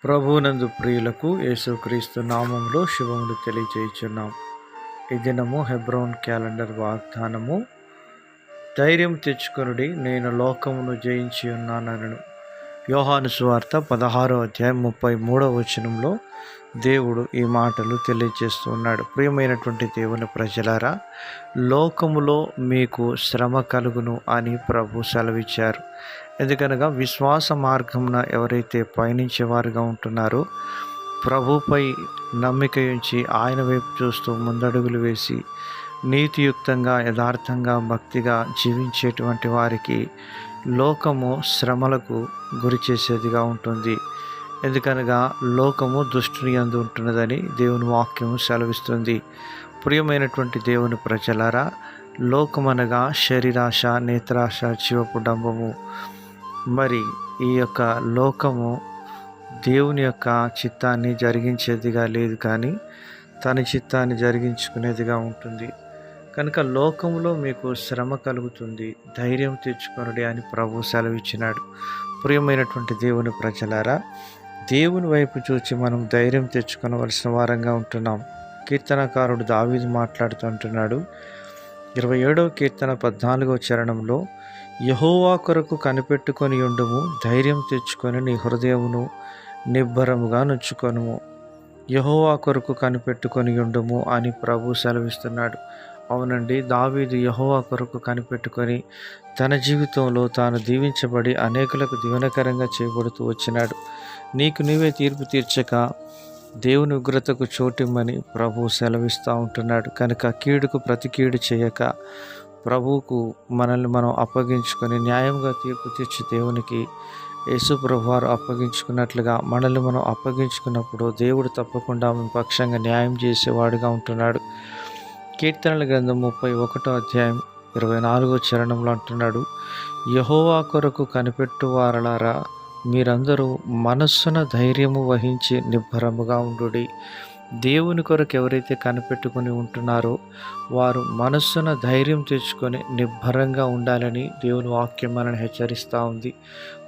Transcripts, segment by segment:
ప్రభువునందు ప్రియులకు యేసుక్రీస్తు నామములో శుభములు తెలియజేయుచున్నాం. ఈ దినము హెబ్రోన్ క్యాలెండర్ వాగ్దానము, ధైర్యం తెచ్చుకొనుడి, నేను లోకమును జయించి ఉన్నానను. యోహాను సువార్త 16వ అధ్యాయం 33వ వచనంలో దేవుడు ఈ మాటలు తెలియజేస్తూ ఉన్నాడు. ప్రియమైనటువంటి దేవుని ప్రజలారా, లోకములో మీకు శ్రమ కలుగును అని ప్రభు సెలవిచ్చారు. ఎందుకనగా విశ్వాస మార్గమున ఎవరైతే పయనించేవారుగా ఉంటున్నారో, ప్రభుపై నమ్మిక ఉంచి ఆయన వైపు చూస్తూ ముందడుగులు వేసి నీతియుక్తంగా, యథార్థంగా, భక్తిగా జీవించేటువంటి వారికి లోకము శ్రమలకు గురి చేసేదిగా ఉంటుంది. ఎందుకనగా లోకము దుష్టుని యందు ఉంటున్నదని దేవుని వాక్యము సెలవిస్తుంది. ప్రియమైనటువంటి దేవుని ప్రజలారా, లోకమనగా శరీరాశ, నేత్రాశ, జీవపు డంబము. మరి ఈ యొక్క లోకము దేవుని యొక్క చిత్తాన్ని జరిగించేదిగా లేదు, కానీ తన చిత్తాన్ని జరిగించుకునేదిగా ఉంటుంది. కనుక లోకములో మీకు శ్రమ కలుగుతుంది, ధైర్యం తెచ్చుకొనుడి అని ప్రభు సెలవిచ్చినాడు. ప్రియమైనటువంటి దేవుని ప్రజలారా, దేవుని వైపు చూచి మనం ధైర్యం తెచ్చుకొనవలసిన వారంగా ఉంటున్నాం. కీర్తనకారుడు దావీదు మాట్లాడుతుంటున్నాడు. 27వ కీర్తన 14వ చరణంలో, యెహోవా కొరకు కనిపెట్టుకొని ఉండుము, ధైర్యం తెచ్చుకొని నీ హృదయమును నిబ్బరముగా నుంచుకొనుము. యెహోవా కొరకు కనిపెట్టుకొని ఉండుము అని ప్రభు సెలవిస్తున్నాడు. అవునండి, దావీదు యెహోవా కొరకు కనిపెట్టుకొని తన జీవితంలో తాను దీవించబడి అనేకులకు దీవెనకరంగా చేయబడుతూ వచ్చినాడు. నీకు నీవే తీర్పు తీర్చక దేవుని ఉగ్రతకు చోటిమ్మని ప్రభు సెలవిస్తూ ఉంటున్నాడు. కనుక కీడుకు ప్రతి కీడు చేయక ప్రభువుకు మనల్ని మనం అప్పగించుకొని న్యాయంగా తీర్పు తీర్చి దేవునికి యేసు ప్రభు వారు అప్పగించుకున్నట్లుగా మనల్ని మనం అప్పగించుకున్నప్పుడు దేవుడు తప్పకుండా మన పక్షంగా న్యాయం చేసేవాడుగా ఉంటున్నాడు. కీర్తనల గ్రంథం 31వ అధ్యాయం 24వ చరణంలో అంటున్నాడు, యెహోవా కొరకు కనిపెట్టువారలారా, మీరందరూ మనస్సున ధైర్యము వహించి నిబ్బరముగా ఉండుడి. దేవుని కొరకు ఎవరైతే కనిపెట్టుకుని ఉంటున్నారో వారు మనస్సున ధైర్యం తెచ్చుకొని నిబ్బరంగా ఉండాలని దేవుని వాక్యం మనల్ని హెచ్చరిస్తూ ఉంది.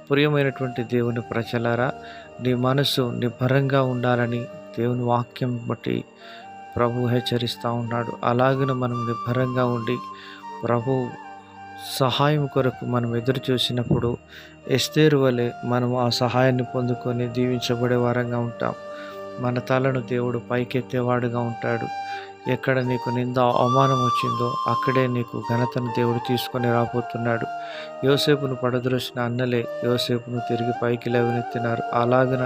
ప్రియమైనటువంటి దేవుని ప్రజలారా, నీ మనసు నిబ్బరంగా ఉండాలని దేవుని వాక్యం బట్టి ప్రభు హెచ్చరిస్తూ ఉన్నాడు. అలాగనే మనం నిబ్బరంగా ఉండి ప్రభు సహాయం కొరకు మనం ఎదురు చూసినప్పుడు ఎస్తేరు వలె మనం ఆ సహాయాన్ని పొందుకొని దీవించబడే వారంగా ఉంటాం. మన తలను దేవుడు పైకెత్తేవాడుగా ఉంటాడు. ఎక్కడ నీకు నింద అవమానం వచ్చిందో అక్కడే నీకు ఘనతను దేవుడు తీసుకొని రాబోతున్నాడు. యోసేపును పడద్రోసిన అన్నలే యోసేపును తిరిగి పైకి లేవనెత్తినారు. అలాగన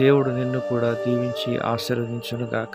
దేవుడు నిన్ను కూడా దీవించి ఆశీర్వదించునుగాక.